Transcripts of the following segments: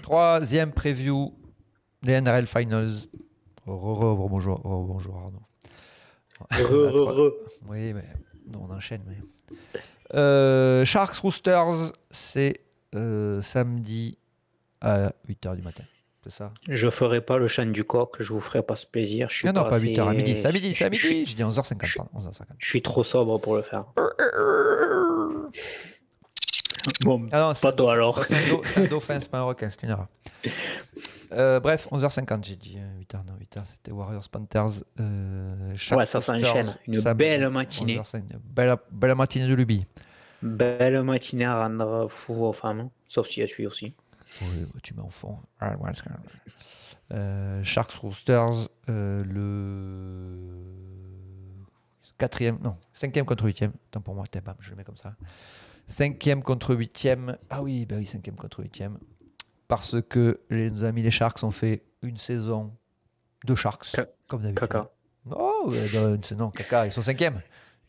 Troisième preview des NRL Finals. Bonjour Arnaud. Oui, mais non, on enchaîne. Mais... Sharks Roosters, c'est samedi à 8h du matin. C'est ça? Je ferai pas le chant du coq, je vous ferai pas ce plaisir. Je suis non, pas 8h, à midi. C'est à midi, Je j'ai dit 11h50. Pardon, 11h50. Je suis trop sobre pour le faire. Bon, non, pas toi alors. C'est un dauphin, c'est pas un requin, c'est une erreur. Bref, 11h50, j'ai dit. 8h, non, 8h, c'était Warriors Panthers. Ouais, ça s'enchaîne. Une belle matinée. Une belle matinée de Luby. Belle matinée à rendre fou aux femmes, sauf si elle suit aussi. Oui, tu mets en fond. Sharks Roosters, le 5e contre 8e. Attends, pour moi, bam, je le mets comme ça. 5e contre 8e. Ah oui, bah oui, 5e contre 8e. Parce que nos amis les Sharks ont fait une saison de Sharks, comme d'habitude. Caca. Non, caca, ils sont 5e. Une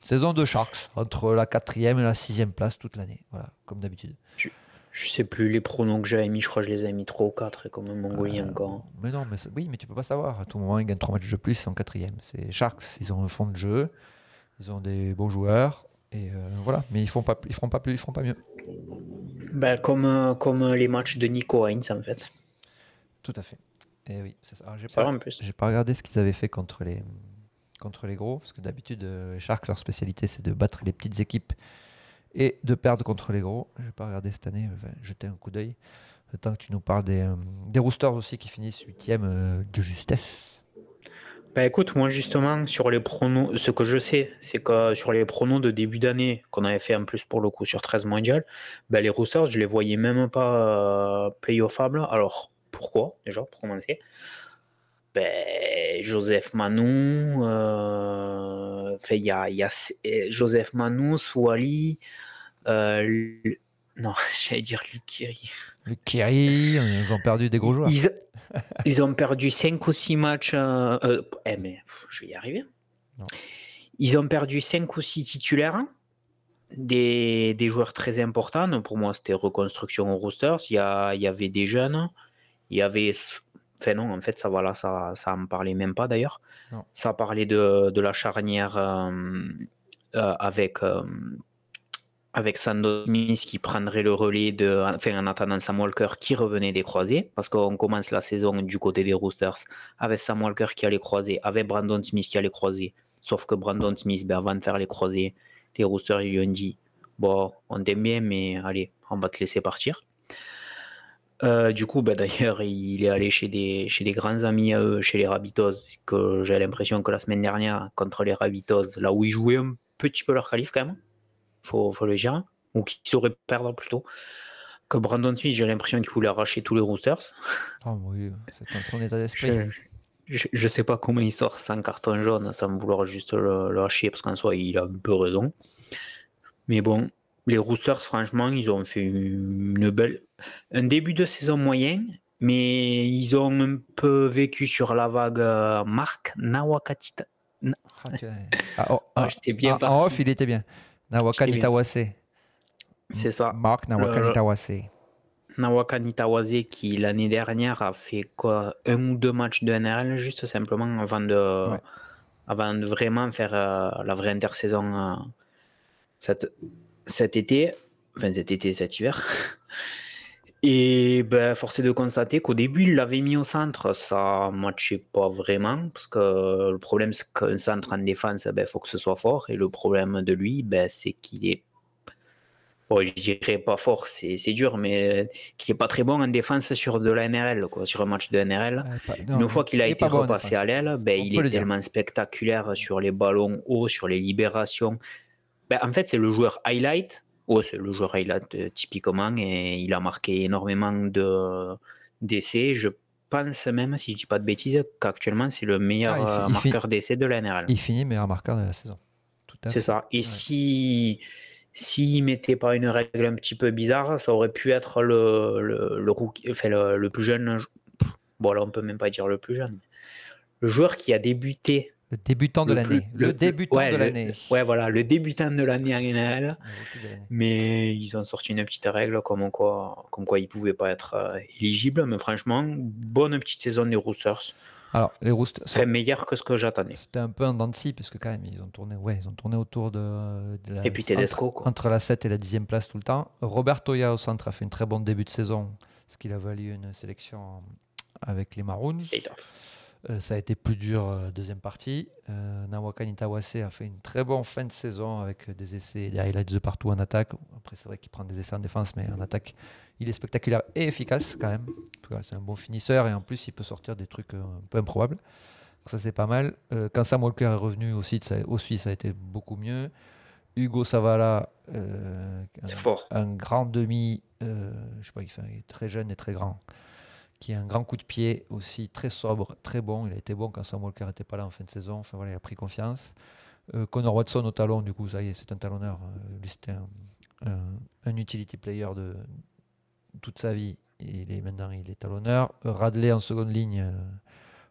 saison de Sharks, entre la 4e et la 6e place toute l'année. Voilà, comme d'habitude. Je sais plus les pronoms que j'avais mis, je crois que je les ai mis 3 ou 4 et comme un Mongolien encore. Mais non, mais tu peux pas savoir. À tout moment, ils gagnent 3 matchs de plus, ils sont 4e. C'est Sharks, ils ont un fond de jeu, ils ont des bons joueurs, et voilà. Mais ils feront pas mieux. Ben, comme les matchs de Nico Hines en fait. Tout à fait. Et oui, c'est ça. J'ai pas regardé ce qu'ils avaient fait contre les gros, parce que d'habitude, les Sharks, leur spécialité, c'est de battre les petites équipes et de perdre contre les gros. Je n'ai pas regardé cette année, jeter un coup d'œil. Le temps que tu nous parles des Roosters aussi qui finissent 8e de justesse. Bah écoute, moi justement, sur les pronos, ce que je sais, c'est que sur les pronos de début d'année, qu'on avait fait en plus pour le coup sur 13 mondial, bah les Roosters, je les voyais même pas playoffables. Alors, pourquoi, déjà, pour commencer? Joseph Manou, il y a Joseph Manou, Swali, non, j'allais dire Luc Kerry. Luc Kerry, ils ont perdu des gros joueurs. Ils ont perdu 5 ou 6 matchs. Mais je vais y arriver. Non. Ils ont perdu 5 ou 6 titulaires, des joueurs très importants. Pour moi, c'était reconstruction aux Roosters. Il y avait des jeunes. Il y avait... Enfin non, en fait, ça en parlait même pas d'ailleurs. Non. Ça parlait de la charnière avec Sando Smith qui prendrait le relais en attendant Sam Walker qui revenait des croisés, parce qu'on commence la saison du côté des Roosters avec Sam Walker qui allait croiser, avec Brandon Smith qui allait croiser, sauf que Brandon Smith, avant de faire les croisés, les Roosters ils lui ont dit bon, on t'aime bien, mais allez, on va te laisser partir. Du coup, d'ailleurs, il est allé chez des grands amis à eux, chez les Rabbitohs, que j'ai l'impression que la semaine dernière, contre les Rabbitohs, là où ils jouaient un petit peu leur qualif quand même, faut le dire, ou qui saurait perdre plutôt, que Brandon Smith, j'ai l'impression qu'il voulait arracher tous les Roosters. Oh oui, c'est dans son état d'esprit. Je sais pas comment il sort sans carton jaune, sans vouloir juste le lâcher, parce qu'en soi, il a un peu raison. Mais bon, les Roosters, franchement, ils ont fait un début de saison moyen, mais ils ont un peu vécu sur la vague Mark Nawakatita. J'étais bien parti. En off, il était bien. Nawakanitawase. C'est ça. Mark Nawakanitawase. Nawakanitawase qui l'année dernière a fait quoi, 1 ou 2 matchs de NRL juste simplement avant de vraiment faire la vraie intersaison cet hiver. Et force est de constater qu'au début, il l'avait mis au centre. Ça ne matchait pas vraiment, parce que le problème, c'est qu'un centre en défense, faut que ce soit fort. Et le problème de lui, c'est qu'il est... Bon, je dirais pas fort, c'est dur, mais qu'il n'est pas très bon en défense sur de la NRL, quoi, sur un match de NRL. Une fois qu'il a été repassé à l'aile, il est tellement spectaculaire sur les ballons hauts, sur les libérations. En fait, c'est le joueur highlight. C'est le joueur highlight typiquement, et il a marqué énormément d'essais. Je pense même, si je ne dis pas de bêtises, qu'actuellement, c'est le meilleur marqueur d'essais de la NRL. Il finit meilleur marqueur de la saison. C'est ça. Et s'il ne mettait pas une règle un petit peu bizarre, ça aurait pu être le rookie, enfin, le plus jeune. Bon, là, on ne peut même pas dire le plus jeune. Le joueur qui a débuté Le débutant de l'année. Le débutant de l'année. Ouais, voilà, le débutant de l'année en NL. Mais ils ont sorti une petite règle comme quoi ils ne pouvaient pas être éligibles. Mais franchement, bonne petite saison des Roosters. Alors, les Roosters. C'est meilleur que ce que j'attendais. C'était un peu en dents de scie, parce que quand même, ils ont tourné autour de la. Et puis Tedesco, entre la 7 et la 10e place tout le temps. Robert Toya au centre a fait une très bonne début de saison, ce qui a valu une sélection avec les Maroons. Ça a été plus dur deuxième partie. Nawaka Nitawase a fait une très bonne fin de saison avec des essais et des highlights de partout en attaque. Après, c'est vrai qu'il prend des essais en défense, mais en attaque, il est spectaculaire et efficace quand même. En tout cas, c'est un bon finisseur et en plus, il peut sortir des trucs un peu improbables. Donc ça, c'est pas mal. Quand Sam Walker est revenu aussi ça a été beaucoup mieux. Hugo Savala, c'est fort. Un grand demi, je sais pas, il est très jeune et très grand, qui a un grand coup de pied aussi, très sobre, très bon. Il a été bon quand Sam Walker n'était pas là en fin de saison. Enfin voilà, il a pris confiance. Connor Watson au talon, du coup, ça y est, c'est un talonneur. Lui, c'était un utility player de toute sa vie. Maintenant, il est talonneur. Radley en seconde ligne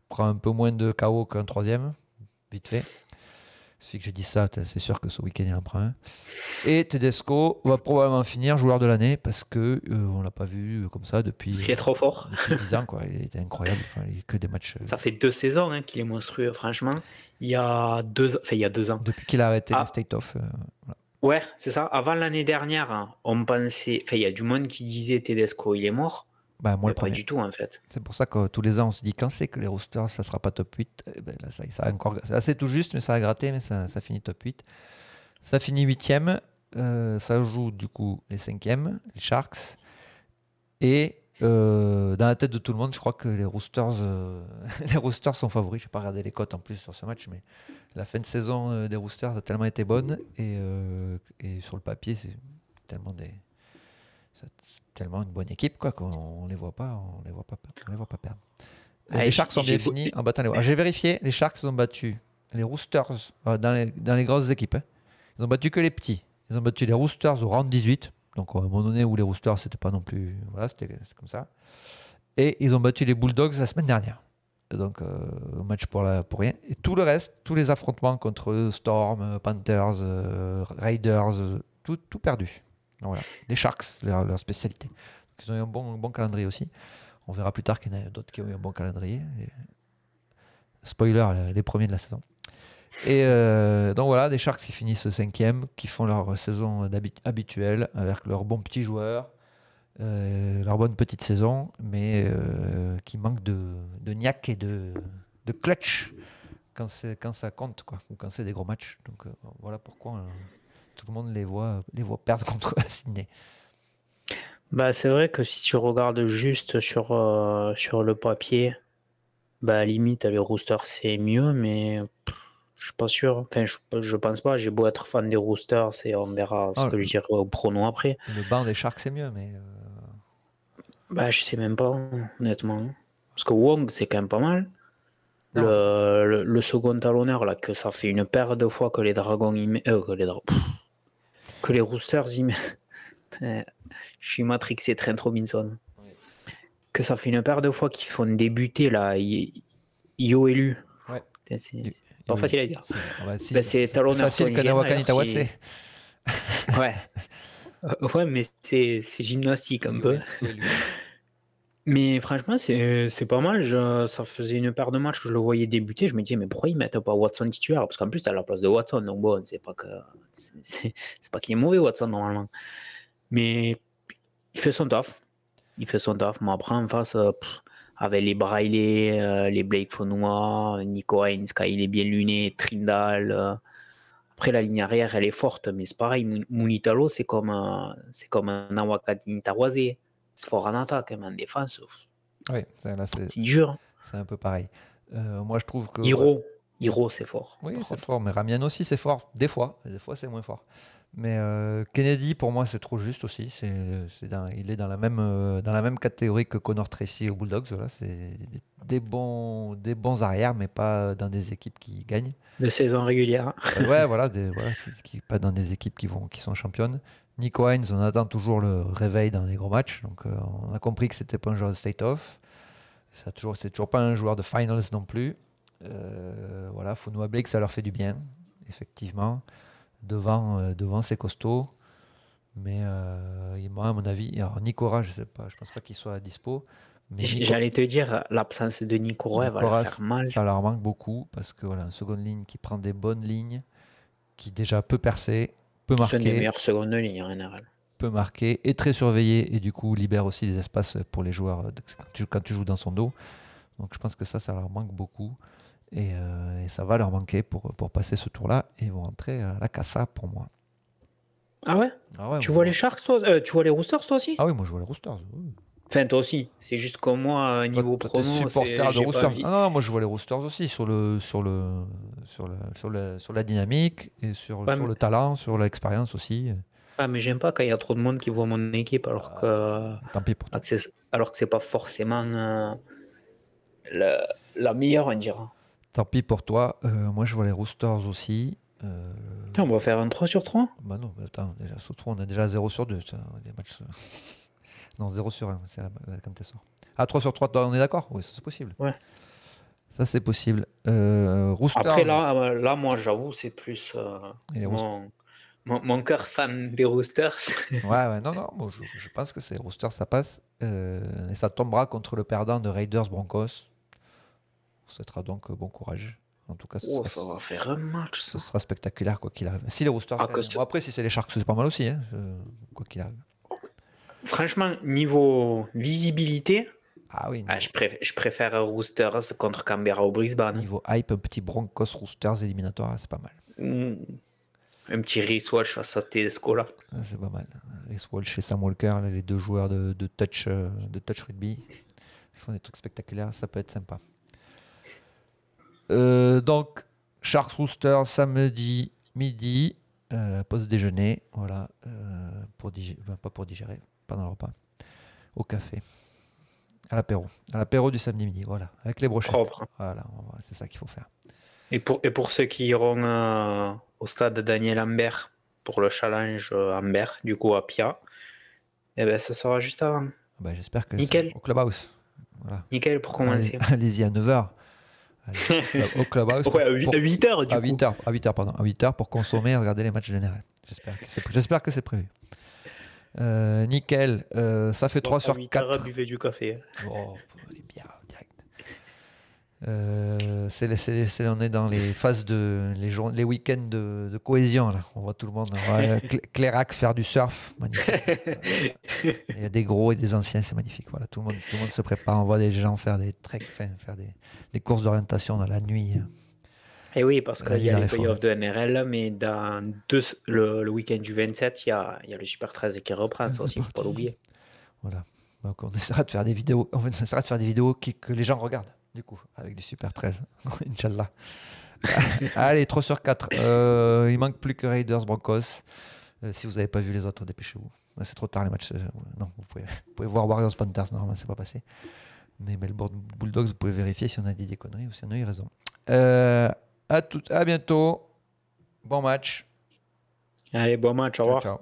prend un peu moins de KO qu'un troisième, vite fait. Si que j'ai dit ça, c'est sûr que ce week-end il en prend un. Et Tedesco va probablement finir joueur de l'année parce que on l'a pas vu comme ça depuis. Il est trop fort. Depuis 10 ans, quoi. Il était incroyable. Enfin, il y a que des matchs. Ça fait 2 saisons qu'il est monstrueux, franchement. Il y a 2 ans. Depuis qu'il a arrêté les State of. Voilà. Ouais, c'est ça. Avant l'année dernière, on pensait. Enfin, il y a du monde qui disait Tedesco, il est mort. Bah, moi, pas du tout, en fait. C'est pour ça que tous les ans, on se dit quand c'est que les Roosters, ça sera pas top 8. Ben là, ça a encore, c'est assez tout juste, mais ça a gratté, mais ça finit top 8. Ça finit 8e. Ça joue du coup les 5e, les Sharks. Et dans la tête de tout le monde, je crois que les Roosters sont favoris. Je n'ai pas regardé les cotes en plus sur ce match, mais la fin de saison des Roosters a tellement été bonne. Et sur le papier, c'est tellement tellement une bonne équipe quoi qu'on les voit pas perdre. Les Sharks ont bien fini en battant les Roosters. J'ai vérifié, les Sharks ont battu les Roosters dans les grosses équipes. Ils ont battu que les petits. Ils ont battu les Roosters au round 18. Donc à un moment donné où les Roosters c'était pas non plus voilà, c'était comme ça. Et ils ont battu les Bulldogs la semaine dernière. Donc un match pour rien. Et tout le reste, tous les affrontements contre Storm, Panthers, Raiders, tout perdu. Donc, voilà. Les Sharks, leur spécialité. Donc, ils ont eu un bon calendrier aussi. On verra plus tard qu'il y en a d'autres qui ont eu un bon calendrier. Spoiler, les premiers de la saison. Et donc voilà, des Sharks qui finissent 5e, qui font leur saison habituelle avec leurs bons petits joueurs, leur bonne petite saison, mais qui manquent de niaque et de clutch quand ça compte, quoi, ou quand c'est des gros matchs. Donc voilà pourquoi tout le monde les voit perdre contre Sydney. Bah, c'est vrai que si tu regardes juste sur le papier, bah, limite les Roosters c'est mieux, mais je suis pas sûr. Enfin, je pense pas. J'ai beau être fan des Roosters et on verra ce que je dirai au prono après. Le banc des Sharks c'est mieux, mais. Bah, je sais même pas, honnêtement. Parce que Wong c'est quand même pas mal. Le second talonneur là, que ça fait une paire de fois que les Dragons que les Roosters y mettent. Je suis matrixé, Trent Robinson. Oui. Que ça fait une paire de fois qu'ils font débuter là, Yo élu. Ouais. C'est pas facile à dire. C'est talonneur facile que Nawaka Nitawase. Ouais. Ouais, mais c'est gymnastique un peu. Mais franchement, c'est pas mal. Ça faisait une paire de matchs que je le voyais débuter. Je me disais, mais pourquoi ils mettent pas Watson titulaire? Parce qu'en plus, t'as la place de Watson. Donc bon, c'est pas qu'il est mauvais, Watson, normalement. Mais il fait son taf. Mais après, en face, avec les Brailey, les Blake Fonois, Nico Hines, quand il est bien luné, Trindall. Après, la ligne arrière, elle est forte. Mais c'est pareil, Munitalo, c'est comme un Nawaka Nitawase. C'est fort en attaque, même en défense. Oui, c'est dur. C'est un peu pareil. Moi, je trouve que. Hiro, c'est fort. Oui, c'est fort. Mais Ramian aussi, c'est fort. Des fois, c'est moins fort. Mais Kennedy, pour moi, c'est trop juste aussi. Il est dans la même catégorie que Connor Tracy aux Bulldogs. Voilà. C'est des bons arrières, mais pas dans des équipes qui gagnent. De saison régulière. Ouais, voilà, pas dans des équipes qui sont championnes. Nico Hines, on attend toujours le réveil dans les gros matchs. Donc, on a compris que c'était pas un joueur de state-off. C'est toujours pas un joueur de finals non plus. Voilà, Fonua Blake, ça leur fait du bien, effectivement. Devant c'est costaud. Mais moi, à mon avis, alors Nicolas, je sais pas, je pense pas qu'il soit à dispo. Mais J'allais te dire, l'absence de Nicolas va leur faire mal. ça leur manque beaucoup parce que voilà, une seconde ligne qui prend des bonnes lignes, qui déjà peut percer, peut C'est une des marquer, meilleures secondes lignes en général. peut marquer, est très surveillé et du coup libère aussi des espaces pour les joueurs quand tu joues dans son dos. Donc je pense que ça leur manque beaucoup et ça va leur manquer pour passer ce tour-là et ils vont rentrer à la Casa pour moi. Ah ouais? Ah ouais, Tu vois les Sharks, toi? Tu vois les Roosters, toi aussi? Ah oui, moi je vois les Roosters. Oui. Enfin, toi aussi. C'est juste que moi, niveau Toi, t'es prono, supporter de j'ai pas Roosters. envie. Ah non, moi je vois les Roosters aussi sur la dynamique et sur Ouais, le talent, sur l'expérience aussi. mais j'aime pas quand il y a trop de monde qui voit mon équipe Tant pis pour toi. alors que c'est pas forcément la meilleure, on dira. Tant pis pour toi. Moi je vois les Roosters aussi. Tiens, on va faire un 3 sur 3. Bah non, mais attends, déjà, on a déjà 0 sur 2. Les matchs, non, 0 sur 1, c'est quand t'es sort. Ah, 3 sur 3, on est d'accord? Oui, ça c'est possible. Ouais. Ça c'est possible. Roosters. Après, là, moi, j'avoue, c'est plus Et les mon cœur fan des Roosters. Ouais, non, moi, je pense que c'est Roosters, ça passe. Et ça tombera contre le perdant de Raiders Broncos. Ça sera donc bon courage. En tout cas, ça va faire un match, ce ça. sera spectaculaire, quoi qu'il arrive. Si les Roosters gagnent. Bon, après, si c'est les Sharks, c'est pas mal aussi, hein, quoi qu'il arrive. Franchement, niveau visibilité, Ah oui, je préfère Roosters contre Canberra ou Brisbane. Niveau hype, un petit Broncos Roosters éliminatoire, c'est pas mal. Un petit Reece Walsh face à Tedesco là. C'est pas mal. Reece Walsh et Sam Walker, les deux joueurs de touch rugby, ils font des trucs spectaculaires, ça peut être sympa. Donc, Sharks Rooster samedi midi, pause déjeuner, voilà, pas pour digérer, pendant le repas, au café, à l'apéro du samedi midi, voilà, avec les brochettes. Propre. Voilà, c'est ça qu'il faut faire. Et pour ceux qui iront au stade Daniel Ambert pour le challenge Ambert, du coup à Pia, ça sera juste avant. J'espère que Nickel. au Clubhouse. Voilà. Nickel pour commencer. Allez-y à 9h. Au Clubhouse. Ouais, à 8h du coup. À 8h pour consommer et regarder les matchs généraux. J'espère que c'est prévu. Nickel. Ça fait 3 sur 4. À 8h, buvez du café. Oh, les bières direct. On est dans les phases les week-ends de cohésion là. On voit tout le monde. Clairac faire du surf, magnifique. Il y a des gros et des anciens, c'est magnifique. Voilà, tout le monde se prépare. On voit des gens faire des treks, faire des courses d'orientation dans la nuit. Et oui, parce qu'il y a les playoffs de NRL, mais le week-end du 27, il y a le Super 13 qui reprend, ça aussi, il ne faut pas l'oublier. Voilà. Donc on essaiera de faire des vidéos, que les gens regardent, du coup, avec du Super 13. Inch'Allah. Allez, 3 sur 4. Il manque plus que Raiders Broncos. Si vous n'avez pas vu les autres, dépêchez-vous. C'est trop tard les matchs. Non, vous pouvez voir Warriors Panthers, normalement, c'est pas passé. Mais Melbourne Bulldogs, vous pouvez vérifier si on a dit des conneries ou si on a eu raison. À bientôt. Bon match. Allez, bon match, au revoir. Ciao.